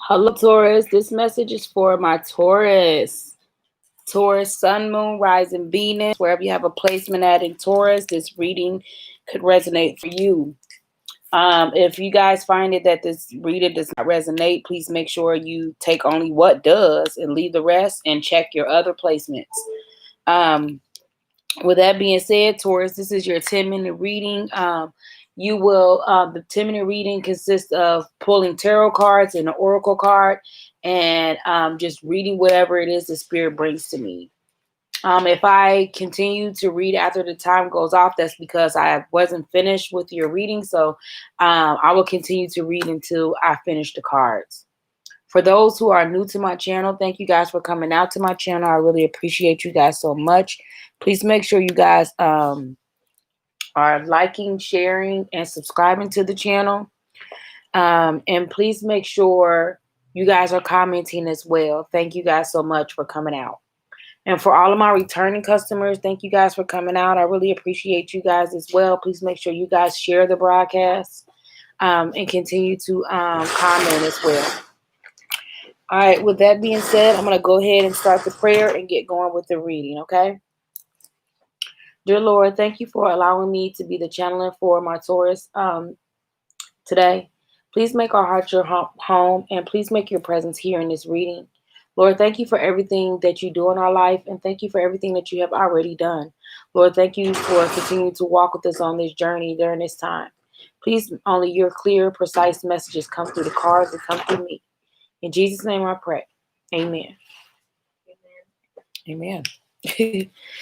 Hello, Taurus. This message is for my Taurus. Taurus, Sun, Moon, Rising, Venus. Wherever you have a placement at in Taurus, this reading could resonate for you. If you guys find it that this reading does not resonate, please make sure you take only what does and leave the rest and check your other placements. Um, with that being said, Taurus, this is your 10-minute reading. The 10-minute reading consists of pulling tarot cards and an oracle card and just reading whatever it is the spirit brings to me. If I continue to read after the time goes off, that's because I wasn't finished with your reading. So I will continue to read until I finish the cards. For those who are new to my channel, thank you guys for coming out to my channel. I really appreciate you guys so much. Please make sure you guys are liking, sharing, and subscribing to the channel. And please make sure you guys are commenting as well. Thank you guys so much for coming out. And for all of my returning customers, thank you guys for coming out. I really appreciate you guys as well. Please make sure you guys share the broadcast and continue to comment as well. All right, with that being said, I'm going to go ahead and start the prayer and get going with the reading, okay? Dear Lord, thank you for allowing me to be the channeler for my Taurus today. Please make our hearts your home, and please make your presence here in this reading. Lord, thank you for everything that you do in our life, and thank you for everything that you have already done. Lord, thank you for continuing to walk with us on this journey during this time. Please, only your clear, precise messages come through the cards and come through me. In Jesus' name I pray. Amen. Amen.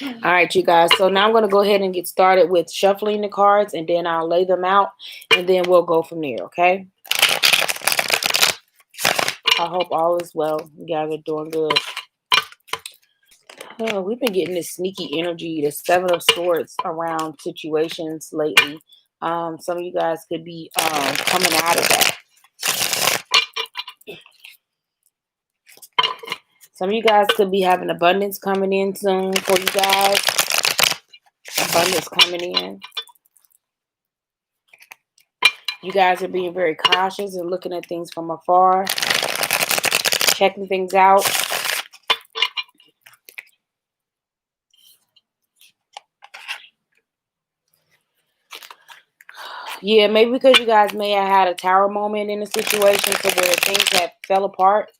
All right, you guys. So now I'm going to go ahead and get started with shuffling the cards, and then I'll lay them out, and then we'll go from there, okay? I hope all is well. You guys are doing good. Oh, we've been getting this sneaky energy, the Seven of Swords around situations lately. Some of you guys could be coming out of that. Some of you guys could be having abundance coming in soon for you guys. Abundance coming in. You guys are being very cautious and looking at things from afar. Checking things out. Yeah, maybe because you guys may have had a tower moment in a situation so where things have fell apart.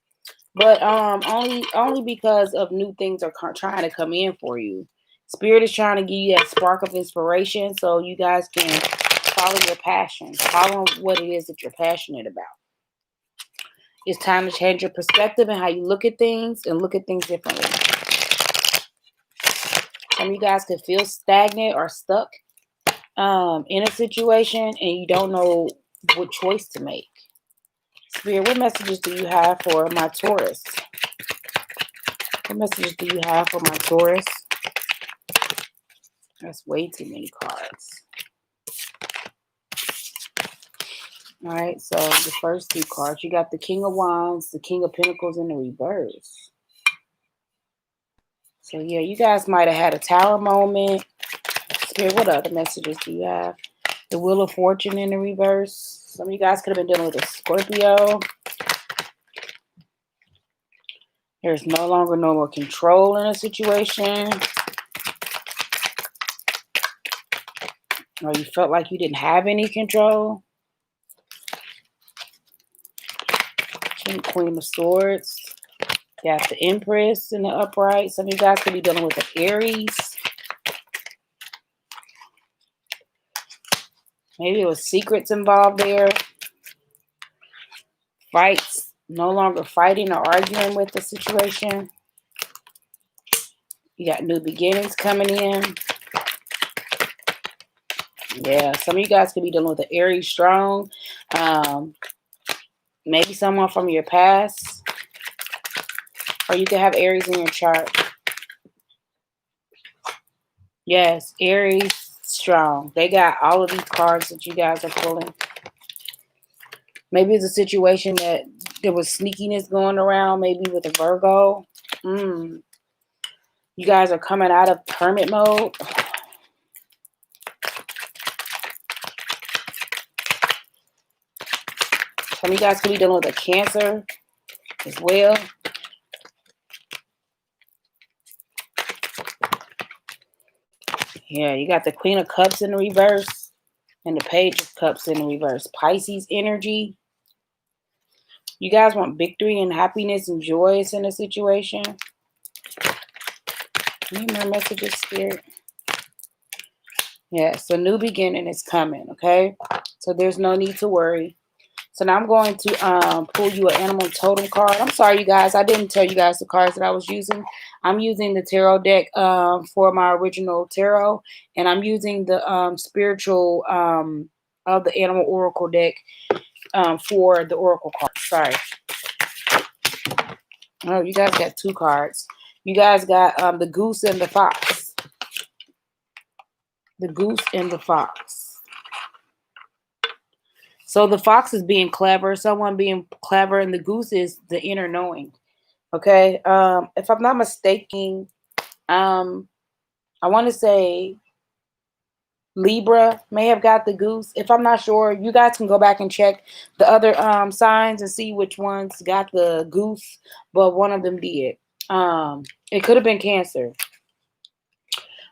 But only because of new things are trying to come in for you. Spirit is trying to give you that spark of inspiration so you guys can follow your passion. Follow what it is that you're passionate about. It's time to change your perspective and how you look at things and look at things differently. Some of you guys could feel stagnant or stuck in a situation and you don't know what choice to make. Spirit, what messages do you have for my Taurus? What messages do you have for my Taurus? That's way too many cards. All right, so the first two cards, you got the King of Wands, the King of Pentacles in the reverse. So, yeah, you guys might have had a tower moment. Spirit, what other messages do you have? The Wheel of Fortune in the reverse. Some of you guys could have been dealing with a Scorpio. There's no longer no more control in a situation. Or you felt like you didn't have any control. Queen of Swords. Got the Empress in the upright. Some of you guys could be dealing with the Aries. Maybe it was secrets involved there. Fights. No longer fighting or arguing with the situation. You got new beginnings coming in. Yeah, some of you guys could be dealing with the Aries strong. Maybe someone from your past. Or you could have Aries in your chart. Yes, Aries strong. They got all of these cards that you guys are pulling. Maybe it's a situation that there was sneakiness going around, maybe with a Virgo. You guys are coming out of hermit mode. Some of you guys could be dealing with a Cancer. as well. Yeah, you got the Queen of Cups in the reverse and the Page of Cups in the reverse. Pisces energy. You guys want victory and happiness and joys in a situation. Need more messages, Spirit. Yes, a new beginning is coming, okay? So there's no need to worry. So now I'm going to pull you an animal totem card. I'm sorry, you guys. I didn't tell you guys the cards that I was using. I'm using the tarot deck for my original tarot. And I'm using the spiritual of the animal oracle deck for the oracle card. Sorry. Oh, you guys got two cards. You guys got the goose and the fox. The goose and the fox. So the fox is being clever, someone being clever, and the goose is the inner knowing. Okay. If I'm not mistaken, I want to say Libra may have got the goose. If I'm not sure, you guys can go back and check the other signs and see which ones got the goose, but one of them did. It could have been Cancer.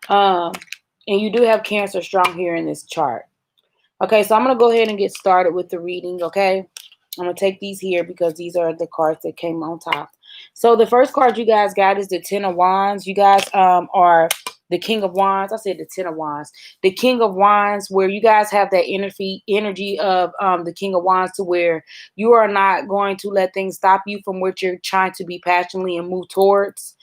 And you do have Cancer strong here in this chart. Okay, so I'm going to go ahead and get started with the reading, okay? I'm going to take these here because these are the cards that came on top. So the first card you guys got is the Ten of Wands. You guys are the King of Wands. I said the Ten of Wands. The King of Wands, where you guys have that energy of the King of Wands, to where you are not going to let things stop you from what you're trying to be passionately and move towards.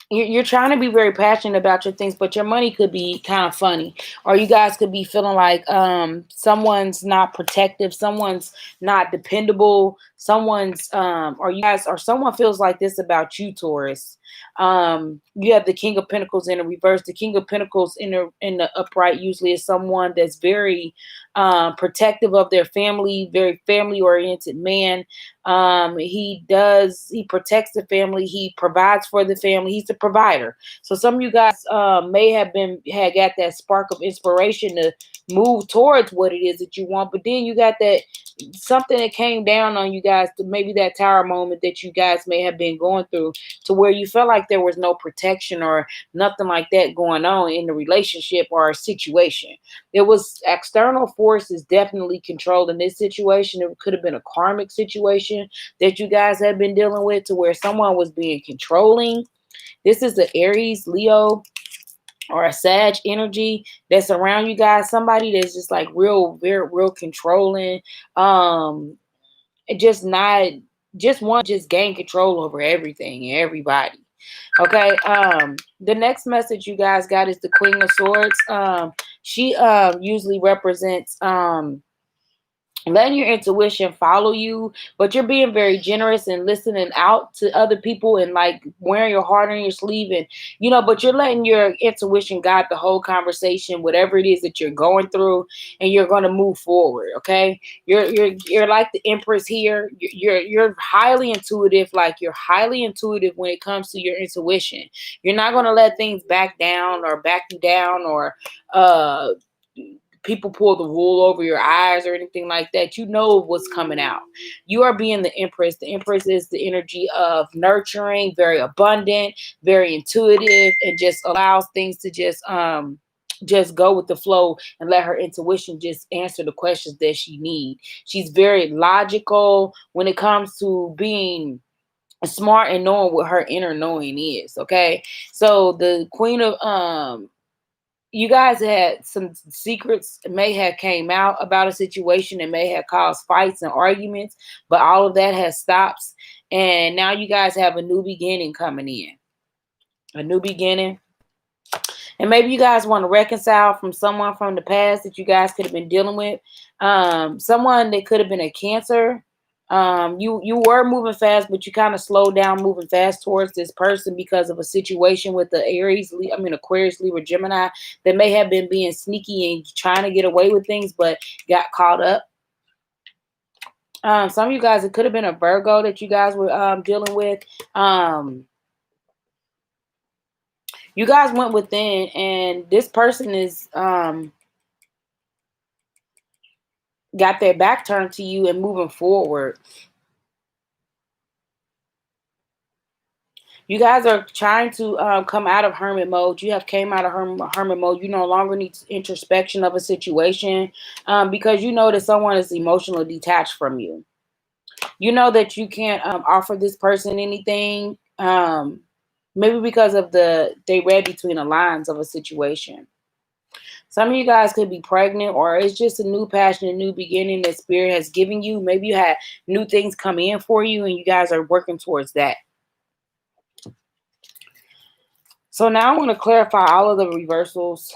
You're trying to be very passionate about your things, but your money could be kind of funny, or you guys could be feeling like someone's not protective, someone's not dependable, someone's or you guys, or someone feels like this about you, Taurus. You have the King of Pentacles in the reverse. The King of Pentacles in the upright usually is someone that's very protective of their family, very family oriented man. He protects the family, he provides for the family, he's the provider. So some of you guys may have got that spark of inspiration to move towards what it is that you want, but then you got that something that came down on you guys, to maybe that tower moment that you guys may have been going through, to where you felt like there was no protection or nothing like that going on in the relationship or a situation. There was external forces definitely controlling this situation. It could have been a karmic situation that you guys have been dealing with, to where someone was being controlling. This is the Aries, Leo, or a Sag energy that's around you guys. Somebody that's just like real controlling. Just gain control over everything and everybody. Okay. The next message you guys got is the Queen of Swords. She usually represents letting your intuition follow you, but you're being very generous and listening out to other people and like wearing your heart on your sleeve, and but you're letting your intuition guide the whole conversation, whatever it is that you're going through, and you're going to move forward. Okay, you're like the Empress here. You're highly intuitive, like you're highly intuitive when it comes to your intuition. You're not going to let things back down or back you down, or people pull the wool over your eyes or anything like that. You know what's coming out. You are being the Empress. The Empress is the energy of nurturing, very abundant, very intuitive, and just allows things to just go with the flow and let her intuition just answer the questions that she needs. She's very logical when it comes to being smart and knowing what her inner knowing is. Okay, so the Queen of you guys had some secrets may have came out about a situation and may have caused fights and arguments, but all of that has stopped, and now you guys have a new beginning coming in. A new beginning. And maybe you guys want to reconcile from someone from the past that you guys could have been dealing with. Someone that could have been a Cancer. You were moving fast, but you kind of slowed down moving fast towards this person because of a situation with the Aquarius, Libra, Gemini, that may have been being sneaky and trying to get away with things, but got caught up. Some of you guys, it could have been a Virgo that you guys were dealing with. You guys went within, and this person is got their back turned to you and moving forward. You guys are trying to come out of hermit mode. You have came out of hermit mode. You no longer need introspection of a situation because you know that someone is emotionally detached from you. You know that you can't offer this person anything. Maybe because of they read between the lines of a situation. Some of you guys could be pregnant, or it's just a new passion, a new beginning that Spirit has given you. Maybe you had new things come in for you and you guys are working towards that. So now I want to clarify all of the reversals.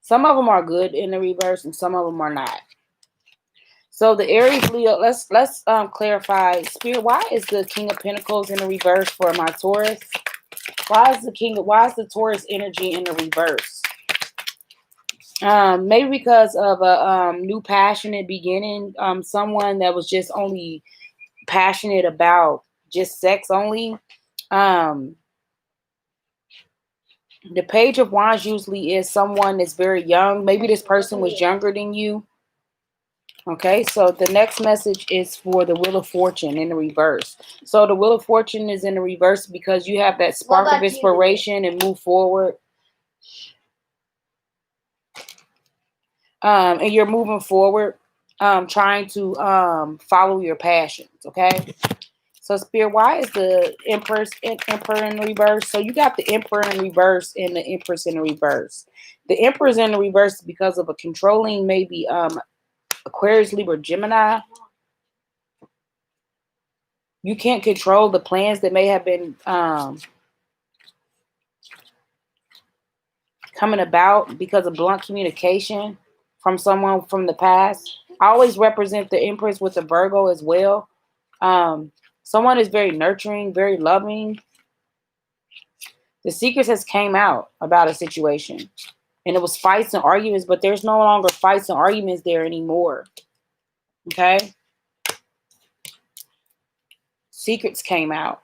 Some of them are good in the reverse and some of them are not. So the Aries Leo, let's clarify. Spirit, why is the King of Pentacles in the reverse for my Taurus? Why is the Taurus energy in the reverse? Maybe because of a new passionate beginning. Someone that was just only passionate about just sex only. The Page of Wands usually is someone that's very young. Maybe this person was younger than you. Okay, so the next message is for the Wheel of Fortune in the reverse. So the Wheel of Fortune is in the reverse because you have that spark of inspiration and move forward. And you're moving forward, trying to follow your passions, okay? So Spirit, why is the Emperor in the reverse? So you got the Emperor in reverse and the Empress in the reverse. The Emperor is in the reverse because of a controlling, maybe Aquarius, Libra, Gemini. You can't control the plans that may have been coming about because of blunt communication from someone from the past. I always represent the Empress with the Virgo as well. Someone is very nurturing, very loving. The secrets has came out about a situation. And it was fights and arguments, but there's no longer fights and arguments there anymore. Okay? Secrets came out.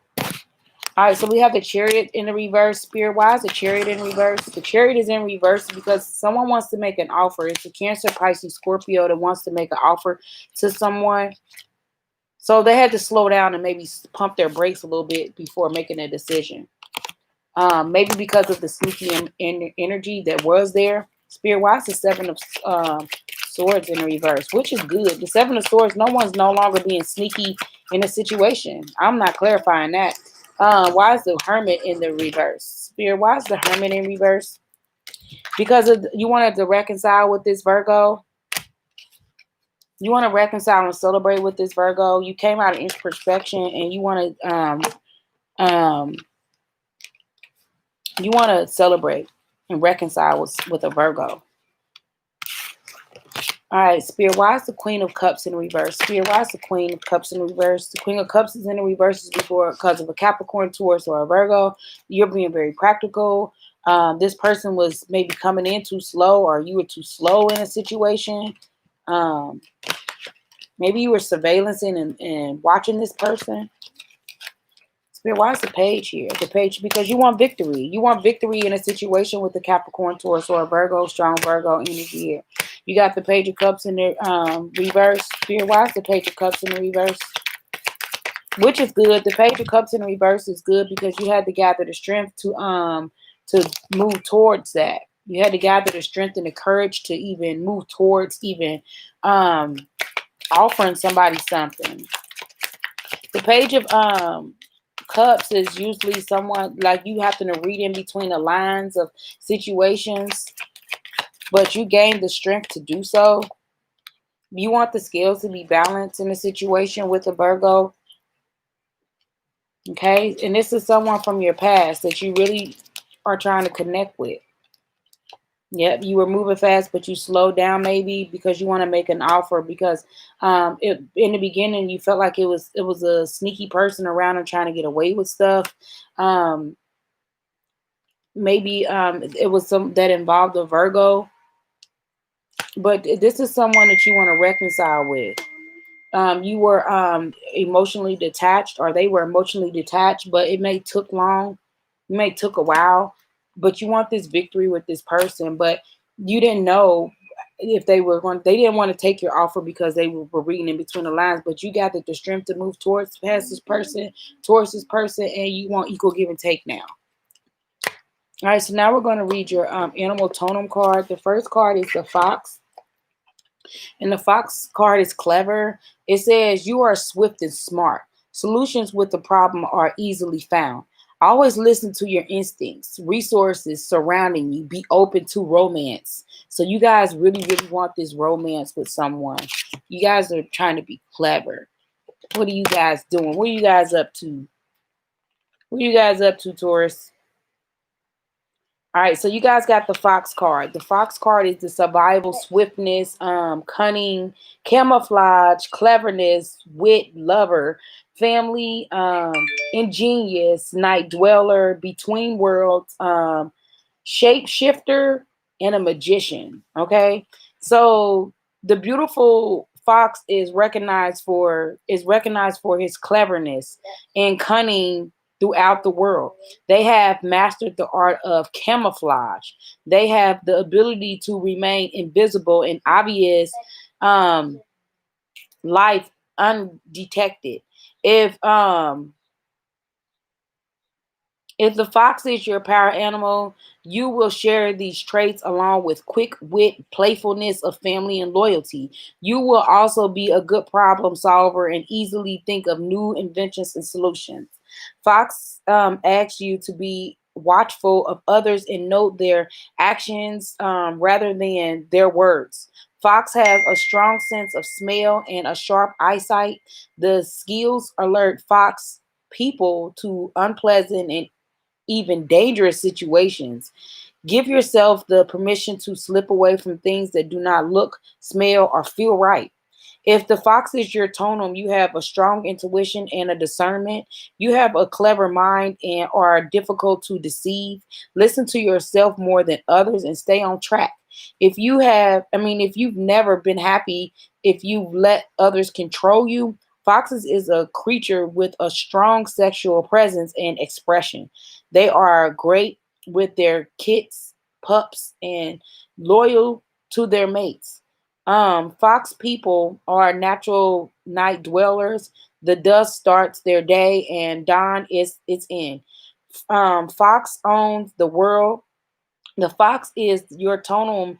All right, so we have the Chariot in the reverse. Spirit, why is the Chariot in reverse? The Chariot is in reverse because someone wants to make an offer. It's a Cancer, Pisces, Scorpio that wants to make an offer to someone. So they had to slow down and maybe pump their brakes a little bit before making a decision. Maybe because of the sneaky energy that was there. Spirit, why is the Seven of Swords in the reverse? Which is good. The Seven of Swords, no one's no longer being sneaky in a situation. I'm not clarifying that. Why is the Hermit in the reverse? Spirit, why is the Hermit in reverse? Because you wanted to reconcile with this Virgo. You want to reconcile and celebrate with this Virgo. You came out of introspection and you want to celebrate and reconcile with a Virgo. All right, Spirit, why is the Queen of Cups in reverse? Spirit, why is the Queen of Cups in reverse? The Queen of Cups is in the reverse because of a Capricorn, Taurus, or a Virgo. You're being very practical. This person was maybe coming in too slow, or you were too slow in a situation. Maybe you were surveillancing and watching this person. Spirit, why is the Page here? The Page, because you want victory. You want victory in a situation with the Capricorn, Taurus, or a Virgo, strong Virgo energy here. You got the Page of Cups in the reverse. Spirit, why is the Page of Cups in the reverse? Which is good. The Page of Cups in the reverse is good because you had to gather the strength to move towards that. You had to gather the strength and the courage to even move towards even offering somebody something. The Page of Cups is usually someone like you having to read in between the lines of situations, but you gain the strength to do so. You want the scales to be balanced in a situation with a Virgo. Okay, and this is someone from your past that you really are trying to connect with. Yep, you were moving fast, but you slowed down maybe because you want to make an offer because in the beginning you felt like it was a sneaky person around and trying to get away with stuff. Maybe it was some that involved a Virgo, but this is someone that you want to reconcile with. You were emotionally detached, or they were emotionally detached, but it may took long. It may took a while, but you want this victory with this person, but you didn't know if they were going, they didn't want to take your offer because they were reading in between the lines, but you got the strength to move towards past this person, towards this person, and you want equal give and take now. All right, so now we're going to read your animal totem card. The first card is the fox. And the fox card is clever. It says you are swift and smart. Solutions with the problem are easily found. Always listen to your instincts, resources surrounding you. Be open to romance. So you guys really, really want this romance with someone. You guys are trying to be clever. What are you guys doing? What are you guys up to? What are you guys up to, Taurus? All right, so you guys got the fox card. The fox card is the survival, swiftness, cunning, camouflage, cleverness, wit, lover, family, ingenious, night dweller, between worlds, shapeshifter, and a magician. Okay, so the beautiful fox is recognized for his cleverness and cunning throughout the world. They have mastered the art of camouflage. They have the ability to remain invisible and obvious um, life undetected. If um, if the fox is your power animal, you will share these traits along with quick wit, playfulness of family, and loyalty. You will also be a good problem solver and easily think of new inventions and solutions. Fox asks you to be watchful of others and note their actions rather than their words. Fox has a strong sense of smell and a sharp eyesight. The skills alert fox people to unpleasant and even dangerous situations. Give yourself the permission to slip away from things that do not look, smell, or feel right. If the fox is your totem, you have a strong intuition and a discernment. You have a clever mind and are difficult to deceive. Listen to yourself more than others and stay on track. If you've never been happy, if you've let others control you, foxes is a creature with a strong sexual presence and expression. They are great with their kits, pups, and loyal to their mates. Fox people are natural night dwellers. The dusk starts their day and dawn is its end. Fox owns the world. The fox is your totem.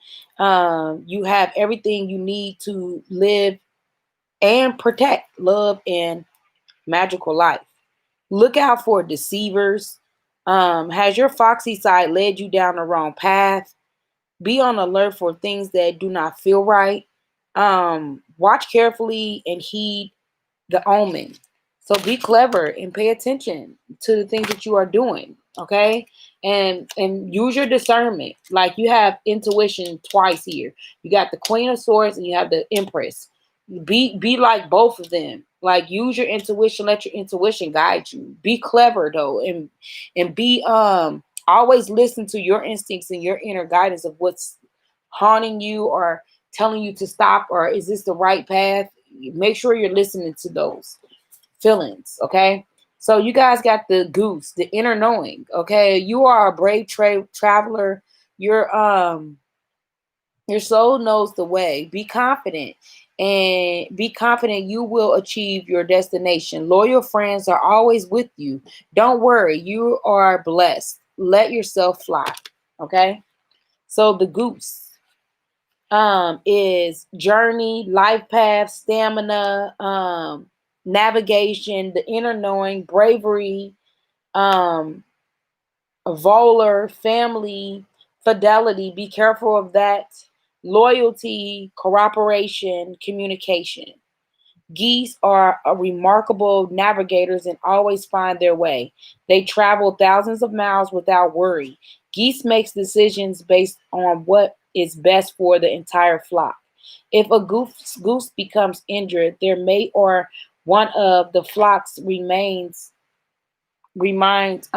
You have everything you need to live and protect, love, and magical life. Look out for deceivers. Has your foxy side led you down the wrong path? Be on alert for things that do not feel right. Watch carefully and heed the omen. So be clever and pay attention to the things that you are doing. Okay. And use your discernment. Like you have intuition twice here. You got the Queen of Swords and you have the Empress. Be like both of them. Like use your intuition, let your intuition guide you. Be clever though, and be always listen to your instincts and your inner guidance of what's haunting you or telling you to stop, or is this the right path. Make sure you're listening to those feelings. Okay, so you guys got the goose, the inner knowing. Okay, you are a brave traveler. Your soul knows the way. Be confident and be confident you will achieve your destination. Loyal friends are always with you. Don't worry, you are blessed. Let yourself fly. Okay? So the goose is journey, life path, stamina, navigation, the inner knowing, bravery, um, Volar, family, fidelity, be careful of that. Loyalty, cooperation, communication. Geese are remarkable navigators and always find their way. They travel thousands of miles without worry. Geese makes decisions based on what is best for the entire flock. If a goose becomes injured, their mate or one of the flocks remains behind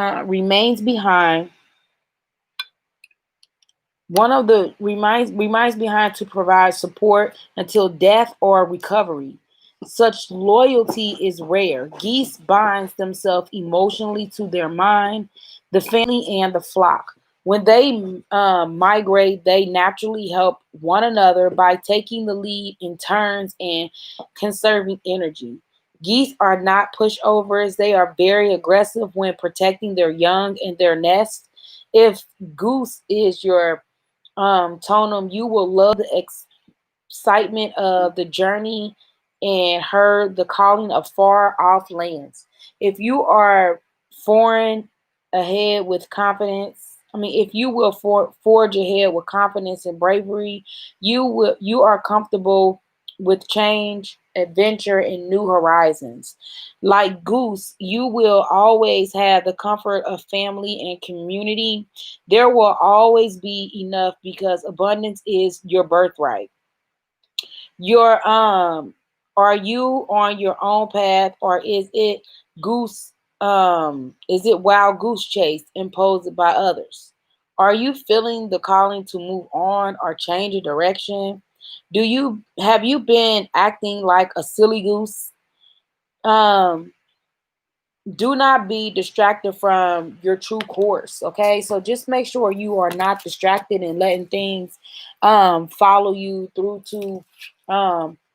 one of the remains behind to provide support until death or recovery. Such loyalty is rare. Geese binds themselves emotionally to their mind, the family, and the flock. When they migrate, they naturally help one another by taking the lead in turns and conserving energy. Geese are not pushovers. They are very aggressive when protecting their young and their nest. If goose is your totem, you will love the excitement of the journey and heard the calling of far off lands. If you are foreign ahead with confidence, if you will forge ahead with confidence and bravery, you are comfortable with change, adventure, and new horizons. Like Goose, you will always have the comfort of family and community. There will always be enough because abundance is your birthright. Your are you on your own path, or is it wild goose chase imposed by others? Are you feeling the calling to move on or change a direction? Have you been acting like a silly goose? Um do not be distracted from your true course. Okay, so just make sure you are not distracted and letting things follow you through to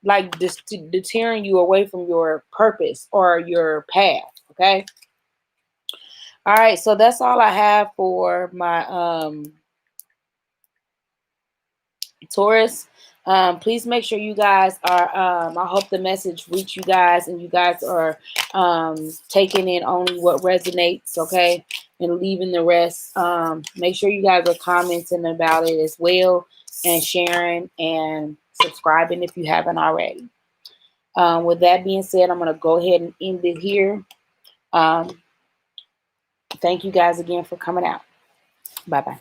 like this deterring you away from your purpose or your path. Okay, all right, so that's all I have for my Taurus. Please make sure you guys are. I hope the message reached you guys, and you guys are taking in only what resonates, okay, and leaving the rest. Make sure you guys are commenting about it as well, and sharing and subscribing if you haven't already. With that being said, I'm going to go ahead and end it here. Thank you guys again for coming out. Bye bye.